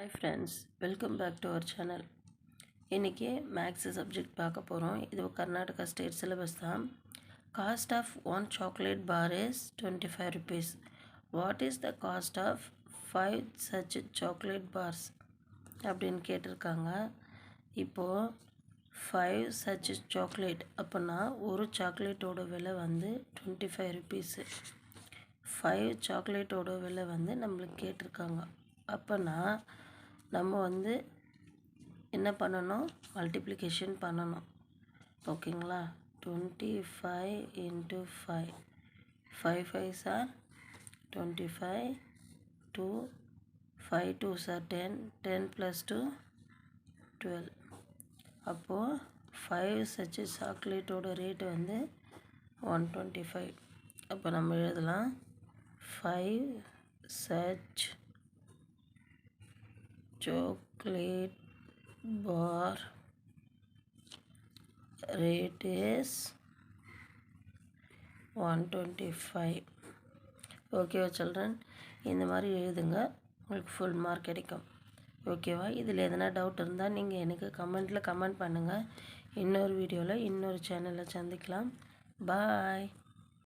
Hi friends, welcome back to our channel. இன்னைக்கு maths subject பார்க்க போகிறோம். இது கர்நாடகா ஸ்டேட் சிலபஸ் தான். Cost of one chocolate bar is 25 rupees. What is the cost of 5 such chocolate bars? அப்படின்னு கேட்டிருக்காங்க. இப்போது 5 such chocolate அப்படின்னா ஒரு சாக்லேட்டோட விலை வந்து 25 rupees. 5 சாக்லேட்டோட விலை வந்து நம்மளுக்கு கேட்டிருக்காங்க. அப்போனா நம்ம வந்து என்ன பண்ணணும், மல்டிப்ளிகேஷன் பண்ணணும். ஓகேங்களா? 25 into 5, 5 5s are 25, 2 5 2s are 10, 10 plus 2 12. அப்போது 5 such சாக்லேட்டோட ரேட் வந்து 125. அப்போ நம்ம எழுதலாம் 5 such chocolate bar rate is 125. ஓகேவா சில்ட்ரன்? இந்த மாதிரி எழுதுங்க, உங்களுக்கு ஃபுல் மார்க் கிடைக்கும். ஓகேவா? இதில் எதனா டவுட் இருந்தால் நீங்கள் எனக்கு கமெண்ட் பண்ணுங்கள். இன்னொரு வீடியோவில் இன்னொரு சேனலில் சந்திக்கலாம். பாய்.